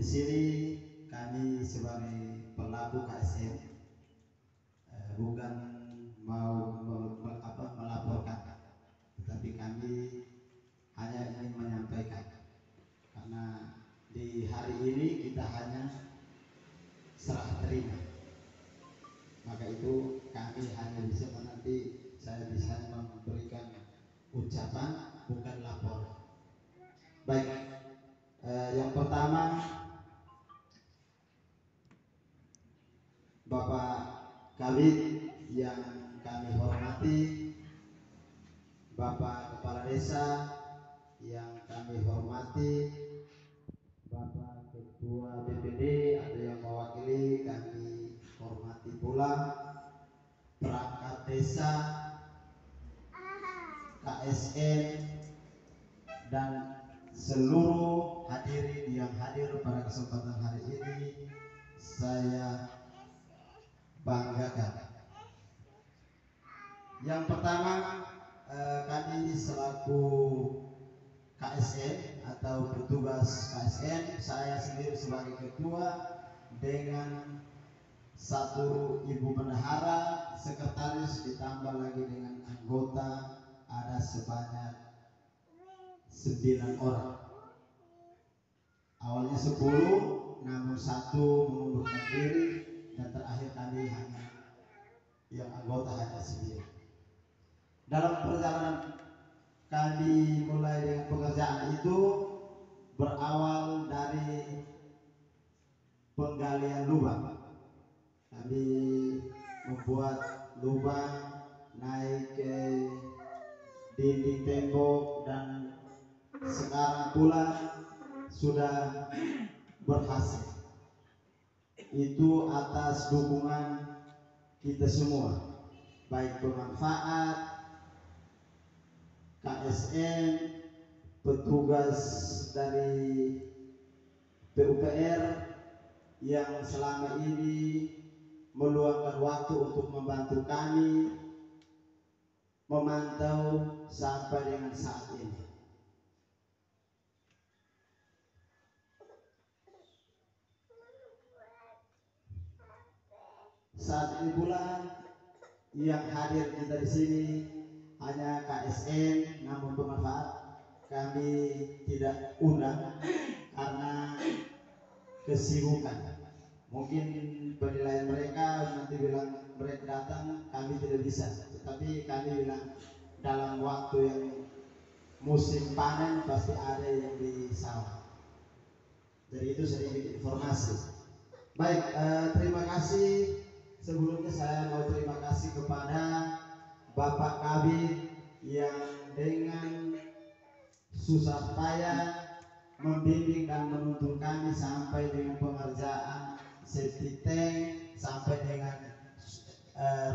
Di sini kami sebagai pelaku KSM bukan mau melaporkan, tetapi kami hanya ingin menyampaikan, karena di hari ini kita hanya serah terima. Maka itu kami hanya bisa nanti saya bisa memberikan ucapan, bukan lapor. Baik, yang pertama Bapak Kabid yang kami hormati, Bapak Kepala Desa yang kami hormati, Bapak Ketua BPD atau yang mewakili kami hormati pula, perangkat desa, KSN, dan seluruh hadirin yang hadir pada kesempatan hari ini saya banggakan. Yang pertama, kami selaku KSN atau petugas KSN, saya sendiri sebagai ketua dengan satu ibu bendahara, sekretaris, ditambah lagi dengan anggota ada sebanyak 9 orang. Awalnya 10, namun 1 mengundurkan diri, dan terakhir kami hanya yang anggota hanya 9. Dalam perjalanan kami mulai dengan pekerjaan itu berawal dari penggalian lubang. Kami membuat lubang naik ke dinding tembok, dan sekarang pula sudah berhasil. Itu atas dukungan kita semua, baik pemanfaat, KSN, petugas dari PUPR yang selama ini meluangkan waktu untuk membantu kami memantau sampai dengan saat ini. Saat ini pula yang hadir kita di sini hanya KSN, namun pemanfaat kami tidak undang karena kesibukan. Mungkin penilaian mereka nanti bilang mereka datang, kami tidak bisa, tetapi kami bilang dalam waktu yang musim panen pasti ada yang di sawah. Jadi itu sedikit informasi. Baik, terima kasih. Sebelumnya saya mau terima kasih kepada Bapak Kabid yang dengan susah payah membimbing dan menuntun kami sampai dengan pengerjaan safety tank, sampai dengan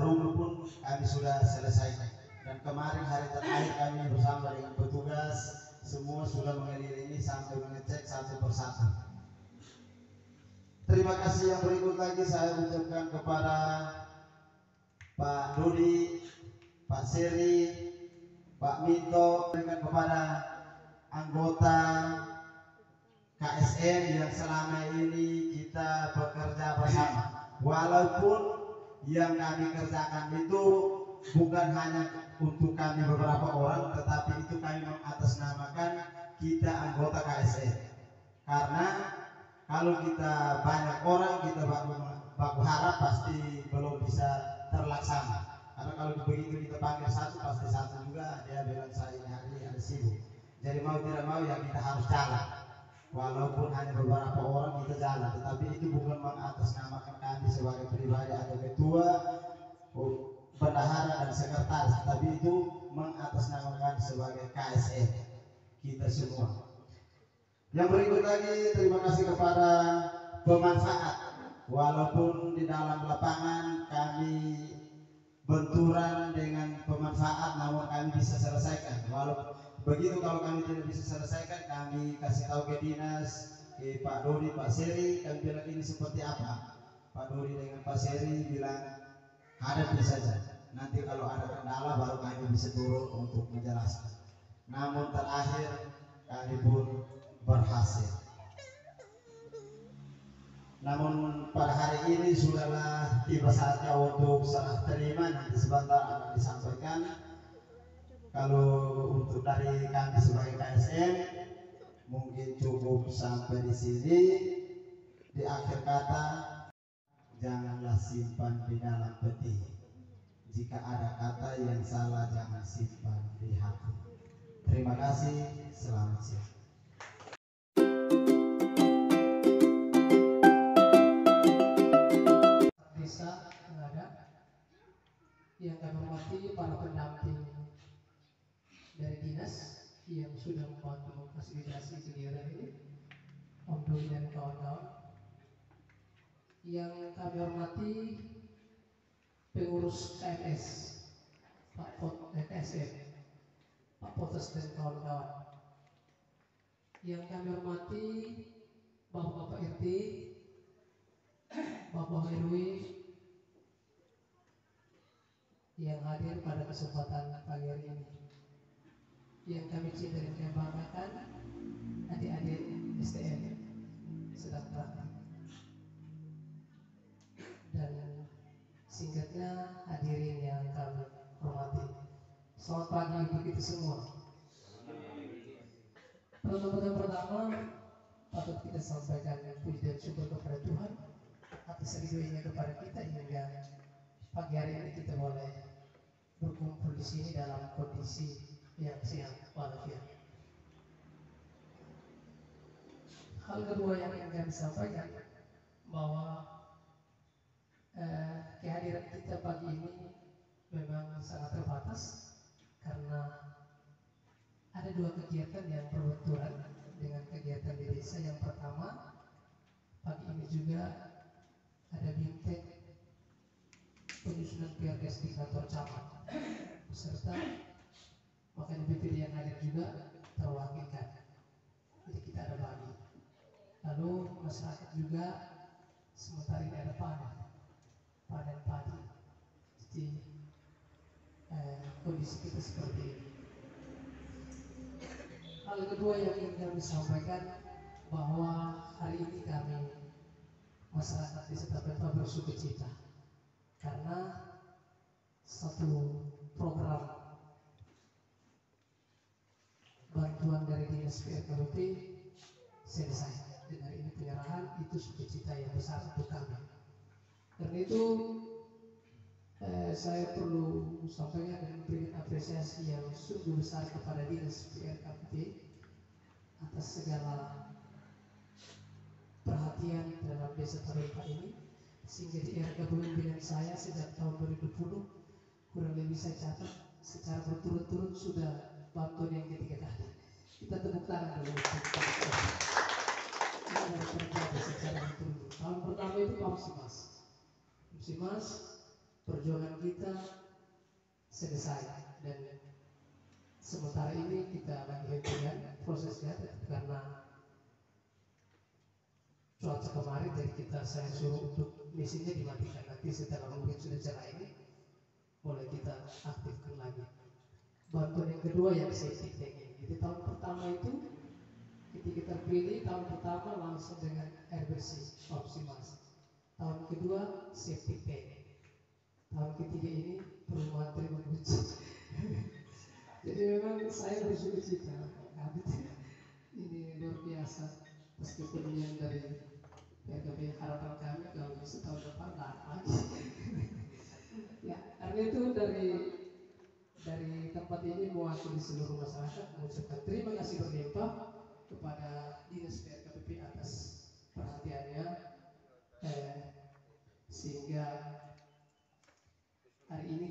rumah pun kami sudah selesaikan. Dan kemarin hari terakhir kami bersama dengan petugas semua sudah mengelilingi sampai mengecek satu persatu. Terima kasih. Yang berikut lagi saya ucapkan kepada Pak Dodi, Pak Seri, Pak Minto, dan kepada anggota KSN yang selama ini kita bekerja bersama. Walaupun yang kami kerjakan itu bukan hanya untuk kami beberapa orang, tetapi itu kami mengatasnamakan kita anggota KSN. Karena kalau kita banyak orang, kita baku harap pasti belum bisa terlaksana. Karena kalau begitu kita panggil satu, pasti satu juga dia bilang saya ini hari ini ada sibuk. Jadi mau tidak mau ya kita harus jalan. Walaupun hanya beberapa orang kita jalan, tetapi itu bukan mengatasnamakan kami sebagai pribadi atau ketua, bendahara dan sekretaris, tapi itu mengatasnamakan sebagai KSN kita semua. Yang berikut lagi terima kasih kepada pemanfaat. Walaupun di dalam lapangan kami benturan dengan pemanfaat, namun kami bisa selesaikan. Walaupun begitu, kalau kami tidak bisa selesaikan, kami kasih tahu ke dinas, ke Pak Dodi, Pak Seri, kami bilang ini seperti apa. Pak Dodi dengan Pak Seri bilang hadapi saja. Nanti kalau ada kendala baru kami bisa turun untuk menjelaskan. Namun terakhir kami pun berhasil. Namun pada hari ini sudahlah tiba saatnya untuk serah terima, nanti sebentar akan disampaikan. Kalau untuk dari kami sebagai KSM mungkin cukup sampai di sini. Di akhir kata, janganlah simpan di dalam peti. Jika ada kata yang salah, jangan simpan di hati. Terima kasih, selamat siang. Desa yang ada, yang kami hormati para pendamping dari dinas yang sudah membantu memfasilitasi kegiatan ini, Om Dwi dan kawan-kawan. Yang kami hormati pengurus KMS, Pak Pot KSM, Pak Potes dan kawan-kawan. Yang kami hormati Bapak-Bapak RT, Bapak RW yang hadir pada kesempatan pagi hari ini. Yang kami cintai dan kami banggakan, adik-adik STM sedang praktik. Dan singkatnya hadirin yang kami hormati, selamat pagi untuk kita semua. Pertama patut kita sampaikan puji dan syukur kepada Tuhan atas ridhonya kepada kita hingga pagi hari ini kita boleh berkumpul di sini dalam kondisi yang sehat walafiat. Hal kedua yang ingin kami sampaikan bahwa kehadiran kita pagi ini memang sangat terbatas karena ada dua kegiatan yang berbenturan dengan kegiatan di desa. Yang pertama, pagi ini juga ada bintang penyusunan PRKS di kantor camat beserta makanya BPD yang hadir juga terwakilkan. Jadi kita ada bagi. Lalu masyarakat juga sementara ini ada panen padi. Jadi kondisi kita seperti ini. Hal kedua yang ingin kami sampaikan bahwa hari ini kami masyarakat Desa Tapempa bersukacita karena satu program bantuan dari Dinas PRKBP selesai dan hari ini penyerahan, itu sukacita yang besar untuk kami. Karena itu saya perlu sampaikan dan memberikan apresiasi yang sungguh besar kepada Dinas PRKBP atas segala perhatian terhadap Desa Tapempa ini, sehingga di era kepemimpinan saya sejak tahun 2010 kurang lebih saya catat secara berturut-turut sudah bantuan yang ketiga tadi. Kita tepuk tangan dulu untuk ini terjadi secara berturut-turut. Tahun pertama itu Pamsimas, perjuangan kita selesai dan sementara ini kita lagi hentikan prosesnya karena cuaca kemarin dari saya suruh untuk mesinnya dimatikan. Nanti setelah mungkin sudah cerah ini boleh kita aktifkan lagi. Bantuan yang kedua yang safety tank ini. Jadi tahun pertama itu ketika terpilih, tahun pertama langsung dengan air bersih Opsimas. Tahun kedua safety tank. Tahun ketiga ini perumahan terima puji. Jadi memang saya bersukacita. Ini luar biasa. Meskipun yang dari PRKB harapan kami kalau bisa tahun depan lagi. Ya, karena itu dari tempat ini mewakili seluruh masyarakat mengucapkan terima kasih berlimpah kepada Dinas PRKBP atas perhatiannya, sehingga hari ini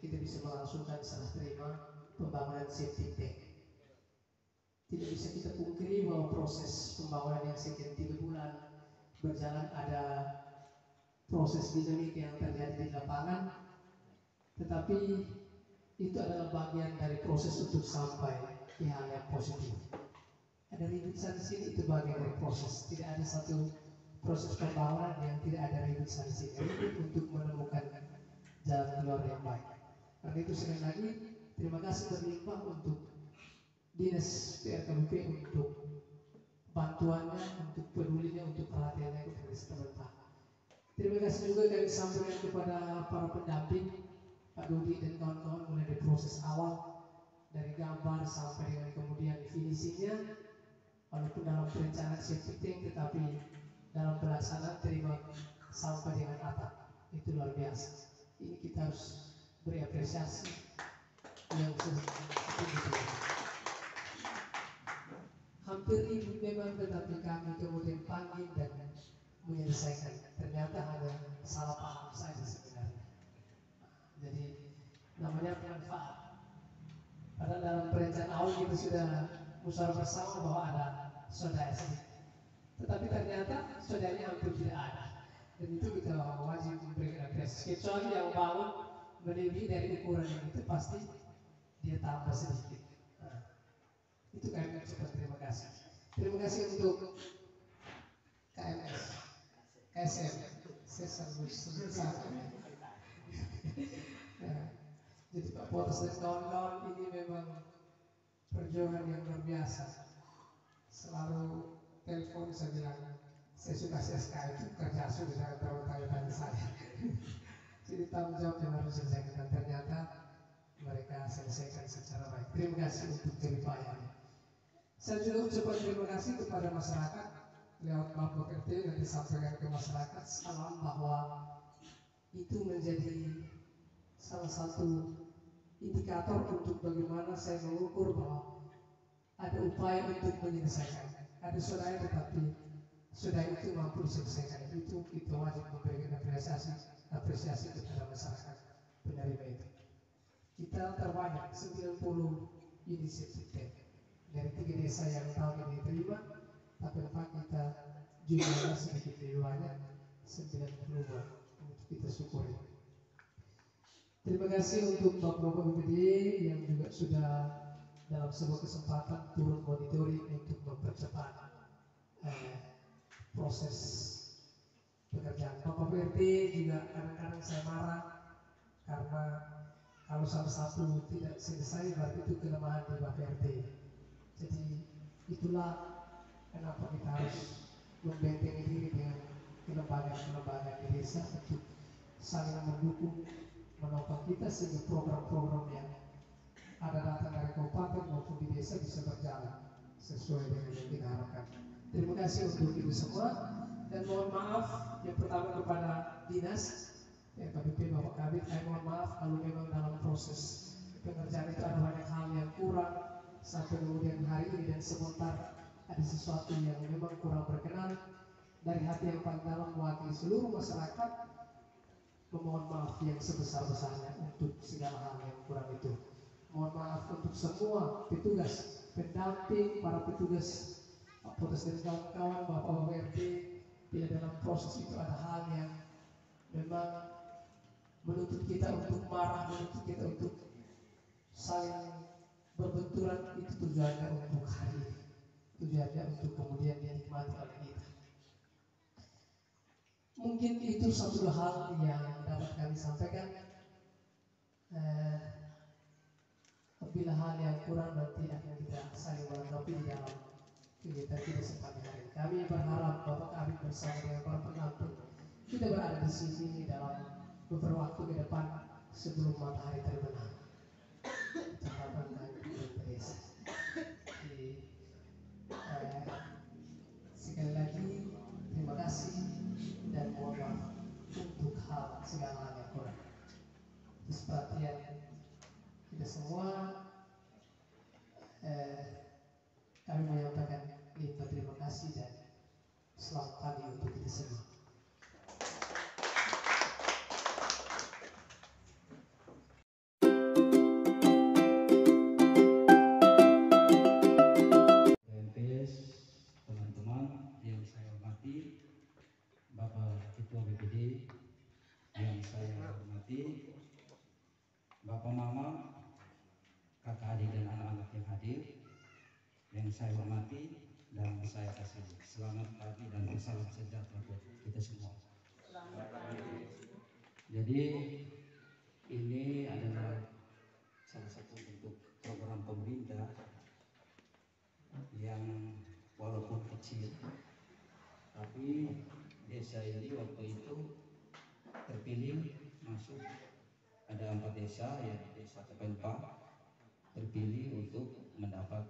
kita bisa melangsungkan serah terima pembangunan safety tank. Tidak bisa kita pungkiri bahwa proses pembangunan yang sekian 3 bulan berjalan ada proses dinamika yang terjadi di lapangan, tetapi itu adalah bagian dari proses untuk sampai ke hal yang positif. Ada ribut sana sini, itu bagian dari proses. Tidak ada satu proses pembangunan yang tidak ada ribut sana sini. Ribut untuk menemukan jalan keluar yang baik. Karena itu sekali lagi terima kasih berlimpah untuk Dinas PRKBP untuk bantuannya, untuk pedulinya, untuk perhatiannya kepada teman-teman. Terima kasih juga kami sampaikan kepada para pendamping Pak Dodi dan kawan-kawan, mulai dari proses awal dari gambar sampai dengan kemudian finishingnya, walaupun dalam perencanaan safety tank tetapi dalam pelaksanaan terima sampai dengan atap, itu luar biasa. Ini kita harus beri apresiasi yang setinggi-tingginya. Hampir ribut memang, tetapi kami kemudian panggil dan menyelesaikan. Ternyata hanya salah paham saja sebenarnya. Jadi namanya pemanfaat. Padahal dalam perencanaan awal kita sudah musyawarah bersama bahwa ada saudara sedikit. Tetapi ternyata saudaranya hampir tidak ada. Dan itu kita wajib memberikan apresiasi. Kecuali yang bangun melebihi dari ukuran yang itu, pasti dia tambah sedikit. Nah, itu kami ucapkan terima kasih. Terima kasih untuk KMS, KSM, saya sebut satu. Nah, jadi Pak Potos dan kawan-kawan ini memang perjuangan yang luar biasa. Selalu telepon saya bilang, saya suka SK itu kerja sudah terlalu tanya-tanya saya. Jadi tanggung jawab yang harus diselesaikan, dan ternyata mereka selesaikan secara baik. Terima kasih untuk keripayannya. Saya juga ucapkan terima kasih kepada masyarakat lewat Bapak RT yang disampaikan ke masyarakat salam, bahwa itu menjadi salah satu indikator untuk bagaimana saya mengukur bahwa ada upaya untuk menyelesaikan. Ada saudara tetapi saudara itu mampu diselesaikan. Itu kita wajib memberikan apresiasi kepada masyarakat penerima itu. Kita terbanyak 90 unit safety tank dari 3 desa yang tahun ini diterima, tapi Pak kita jumlahnya sedikit lebih banyak, 90 untuk kita syukuri. Terima kasih untuk Bapak BPD yang juga sudah dalam sebuah kesempatan turun monitoring untuk mempercepat proses pekerjaan. Bapak PRT juga kadang-kadang saya marah karena kalau salah satu tidak selesai berarti itu kelemahan di Bapak PRT. Jadi itulah kenapa kita harus membentengi diri dengan kelembagaan-kelembagaan di desa untuk saling mendukung, menopang kita sehingga program-program yang ada datang dari kabupaten maupun di desa bisa berjalan sesuai dengan yang kita harapkan. Terima kasih untuk itu semua, dan mohon maaf yang pertama kepada dinas KBP Bapak Kabit. Saya mohon maaf kalau memang dalam proses pengerjaan itu ada banyak hal yang kurang sampai kemudian hari ini dan sebentar ada sesuatu yang memang kurang berkenan. Dari hati yang paling dalam mewakili seluruh masyarakat, memohon maaf yang sebesar-besarnya untuk segala hal yang kurang itu. Mohon maaf untuk semua petugas, pendamping, para petugas, Pak Potos dan kawan-kawan, Bapak RT. Bila dalam proses itu ada hal yang memang menuntut kita untuk marah, menuntut kita untuk saling berbenturan, itu tujuannya untuk hari ini, tujuannya untuk kemudian dinikmati oleh kita. Mungkin itu satu hal yang dapat kami sampaikan. Bila hal yang kurang nanti akan kita saling melengkapi di dalam kegiatan kita sepanjang hari. Kami berharap Bapak Kabit bersama dengan para pendamping kita berada di sini dalam beberapa waktu ke depan sebelum matahari terbenam. Harapan kami di desa. Sekali lagi terima kasih dan mohon maaf untuk hal segala hal yang kurang. Atas perhatian kita semua, kami menyampaikan limpah terima kasih dan selamat pagi untuk kita semua. KMPS, teman-teman yang saya hormati, Bapak Ketua BPD yang saya hormati, Bapak Mama, kakak adik dan anak-anak yang hadir, yang saya hormati dan saya kasih selamat pagi dan salam sejahtera buat kita semua. Jadi ini adalah salah satu bentuk program pemerintah yang walaupun kecil, tapi desa ini waktu itu terpilih masuk, ada 4 desa, ya desa Tepempa terpilih untuk mendapat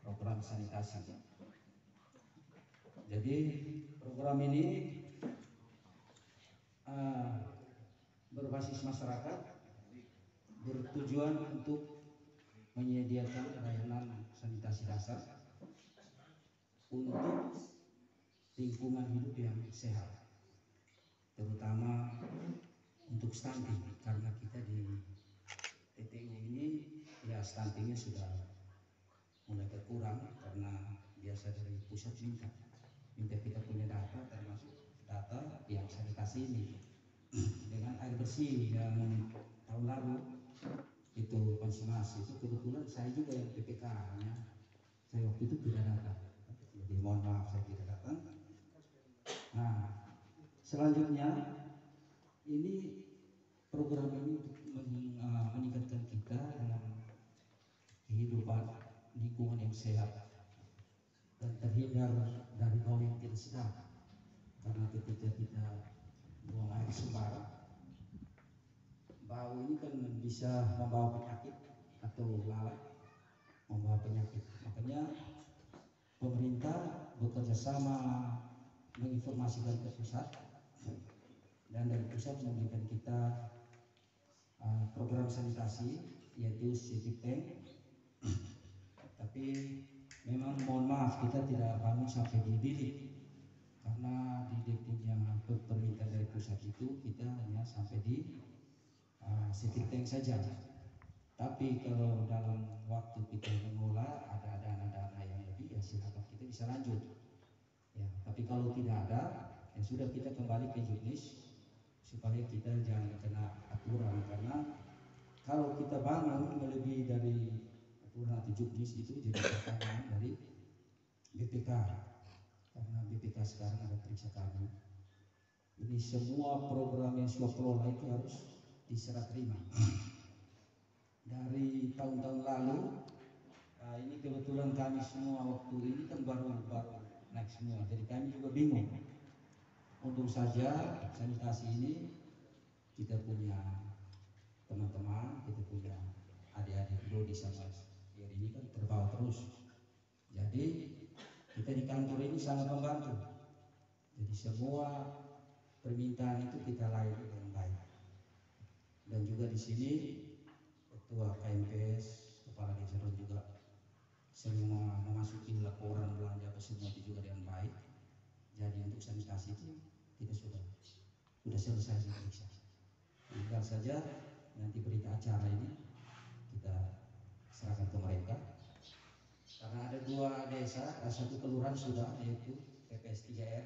program sanitasi. Jadi program ini berbasis masyarakat, bertujuan untuk menyediakan layanan sanitasi dasar untuk lingkungan hidup yang sehat, terutama untuk stunting, karena kita di TTU ini ya stuntingnya sudah mulai berkurang karena biasa dari pusat minta kita punya data, termasuk data yang sanitasi ini dengan air bersih yang tahun lalu itu konsumasi itu kebetulan saya juga yang PPK-nya, saya waktu itu tidak datang, jadi mohon maaf saya tidak datang. Nah, selanjutnya ini program ini untuk meningkatkan kita dalam kehidupan lingkungan yang sehat dan terhindar dari bau yang tidak sedap, karena ketika kita buang air sembarang, bau ini kan bisa membawa penyakit atau lalat membawa penyakit. Makanya pemerintah bekerja sama menginformasikan ke pusat, dan dari pusat memberikan kita program sanitasi yaitu septic tank. Tapi memang mohon maaf kita tidak bangun sampai di bilik, karena di punya permintaan dari pusat itu kita hanya sampai di septic tank saja. Tapi kalau dalam waktu kita mengolah ada dana-dana yang lebih, ya silakan kita bisa lanjut. Ya, tapi kalau tidak ada, ya sudah kita kembali ke juknis supaya kita jangan kena aturan, karena kalau kita bangun melebihi dari aturan atau juknis itu jadi pertanyaan dari BPK, karena BPK sekarang ada periksa kami. Ini semua program yang sudah kelola itu harus diserah terima. Dari tahun-tahun lalu, ini kebetulan kami semua waktu ini kan baru naik semua, jadi kami juga bingung. Untung saja sanitasi ini kita punya teman-teman, kita punya adik-adik Dodi sama Biar ini kan terbawa terus. Jadi kita di kantor ini sangat membantu. Jadi semua permintaan itu kita layani dengan baik. Dan juga di sini ketua KMPS, kepala desa dan juga semua memasuki laporan belanja ke semua itu juga dengan baik. Jadi untuk sanitasi itu kita sudah selesai diperiksa. Tinggal saja nanti berita acara ini kita serahkan ke mereka. Karena ada 2 desa, satu kelurahan sudah, yaitu TPS 3R.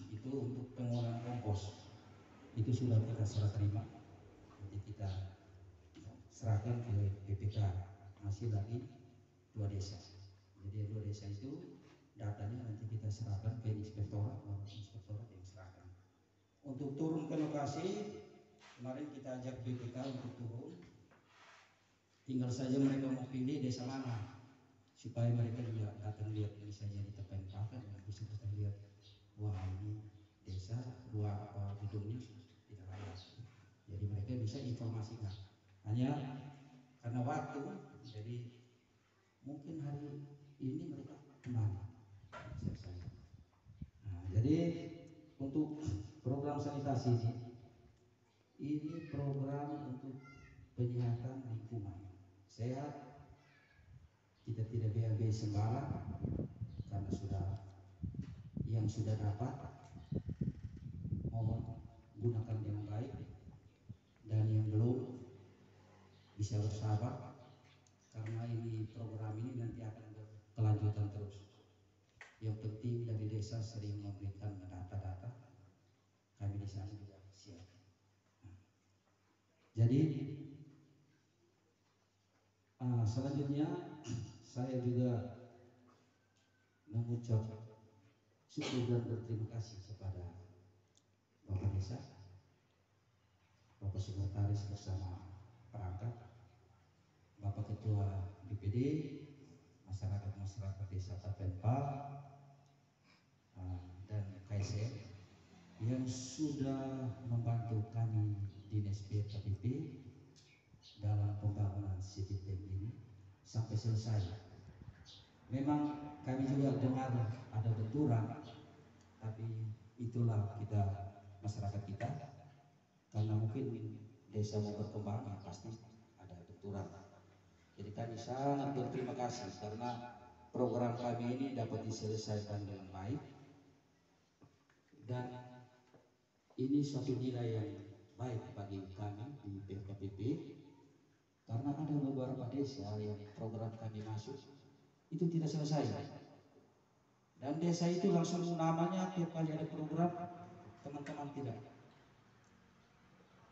Itu untuk pengolahan kompos. Itu sudah kita serah terima. Nanti kita serahkan ke BPK. Masih lagi 2 desa. Jadi 2 desa itu datanya nanti kita serahkan ke inspektorat, inspektorat yang serahkan. Untuk turun ke lokasi, kemarin kita ajak BPK untuk turun. Tinggal saja mereka mau pilih desa mana, supaya mereka juga datang lihat misalnya di Tepempa kan bisa kita lihat, wah ini desa 2 gedungnya tidak layak. Jadi mereka bisa informasikan. Hanya karena waktu, jadi mungkin hari ini mereka kemana selesai. Nah, jadi untuk program sanitasi ini program untuk penyihatan lingkungan sehat. Kita tidak BAB sembarang, karena yang sudah dapat mohon gunakan yang baik, dan yang belum bisa bersabar, karena ini program ini nanti akan berkelanjutan terus. Yang penting dari desa sering memberikan data-data, kami di sana juga siap. Jadi selanjutnya saya juga mengucap syukur dan berterima kasih kepada Bapak Desa, Bapak Sekretaris bersama perangkat, Bapak Ketua BPD, masyarakat desa Tapenpa dan KSM yang sudah membantu kami Dinas BKPP dalam pembangunan Cibitung ini sampai selesai. Memang kami juga dengar ada benturan, tapi itulah kita masyarakat kita, karena mungkin desa mau berkembang ya pasti ada benturan. Jadi kami sangat berterima kasih karena program kami ini dapat diselesaikan dengan baik, dan ini suatu nilai yang baik bagi kami di BKPP, karena ada beberapa desa yang program kami masuk itu tidak selesai, dan desa itu langsung namanya tiap kali ada program teman-teman tidak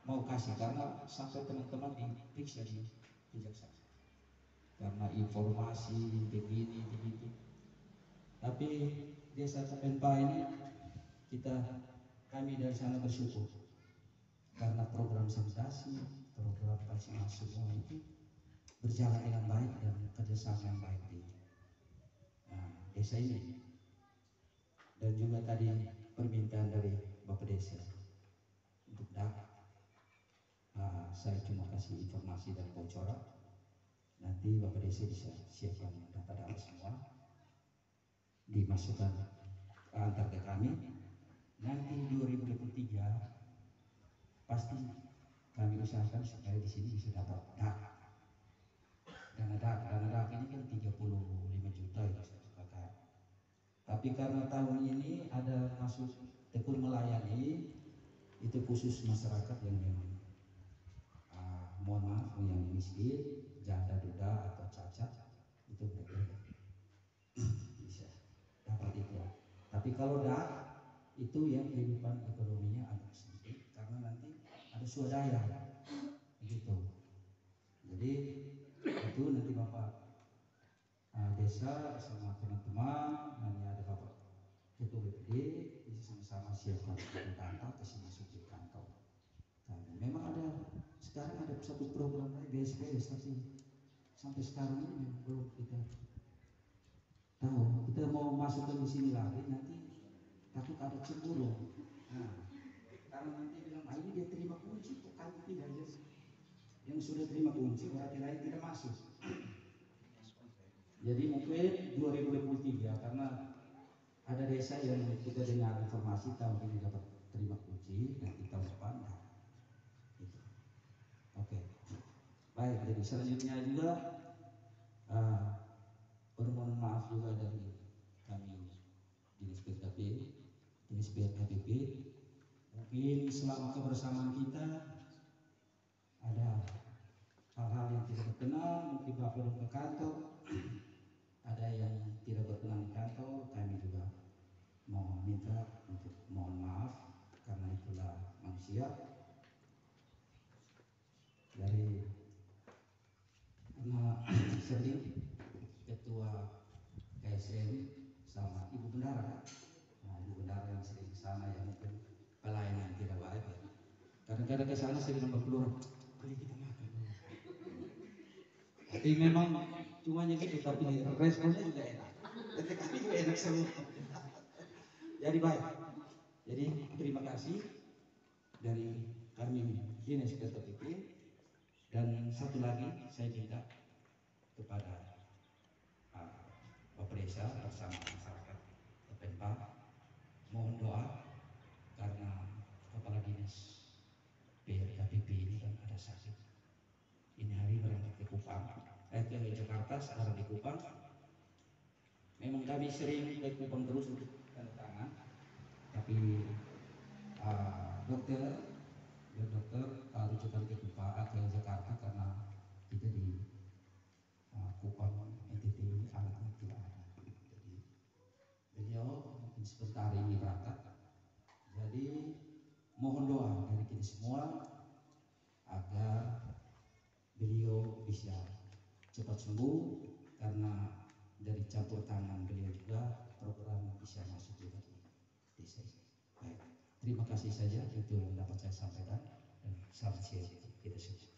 mau kasih, karena sampai teman-teman diperiksa di kejaksaan karena informasi begini begitu. Tapi desa Tapenpa ini kami dari sana bersyukur karena program sanitasi, program vaksinasi semua itu berjalan dengan baik dan kerjasama yang baik di desa ini. Dan juga tadi permintaan dari Bapak Desa untuk saya cuma kasih informasi dan bocoran. Nanti Bapak Desa bisa siapkan data-data semua, dimasukkan antar ke kami. Nanti 2023 pasti kami usahakan supaya di sini bisa dapat dana DAK ini kan 35 juta ya kakak. Tapi karena tahun ini ada masuk tekun melayani, itu khusus masyarakat yang memang mohon maaf yang miskin, janda duda atau cacat, itu mereka bisa dapat itu. Tapi kalau itu yang kehidupan ekonominya agak sedikit karena nanti ada swadaya begitu. Jadi itu nanti Bapak desa bersama teman-teman, nanti ada Bapak Ketua BPD bisa sama-sama siapkan data kasih masuk di kantong. Karena memang sekarang ada satu program BSPS, tapi sampai sekarang ini belum kita tahu. Kita mau masukkan di sini lagi nanti takut ada cemburu. Nah, karena nanti bilang ini dia terima kunci, kok kami tidak, yang sudah terima kunci berarti lain tidak masuk. Jadi mungkin 2023 karena ada desa yang kita dengar informasi tahun ini dapat terima kunci, nanti tahun depan gitu. Oke. Baik, jadi selanjutnya juga permohonan maaf juga dari kami Dinas BKPP. Mungkin selama kebersamaan kita ada hal-hal yang tidak berkenan, mungkin Bapak belum ke kantor, ada yang tidak berkenan di kantor, kami juga mau minta untuk mohon maaf karena itulah manusia. Dari sering Ketua KSM sama Ibu Bendara, Ibu Bendara yang sering ke sana yang mungkin pelayanan tidak baik ya. Kadang-kadang ke sana sering nomor keluar, beli kita makan. Tapi memang cumanya gitu, tapi responnya juga enak. Ketika juga enak semua. Jadi baik. Jadi terima kasih dari kami Dinas BKPP. Dan satu lagi saya minta kepada Bapak Desa bersama masyarakat Tapenpa, mohon doa karena Kepala Dinas BKPP ini kan ada sakit. Ini hari berangkat ke Kupang, ke Jakarta, sekarang di Kupang. Memang kami sering ke Kupang terus untuk tanda tangan, tapi dokter rujukan ke Jakarta karena kita di Kupang NTT ini alatnya tidak ada. Jadi beliau mungkin sebentar ini berangkat. Jadi mohon doa dari kita semua agar beliau bisa cepat sembuh, karena dari campur tangan beliau juga program bisa masuk juga di desa. Baik, terima kasih saja itu yang dapat saya sampaikan dan salam sehat kita semua.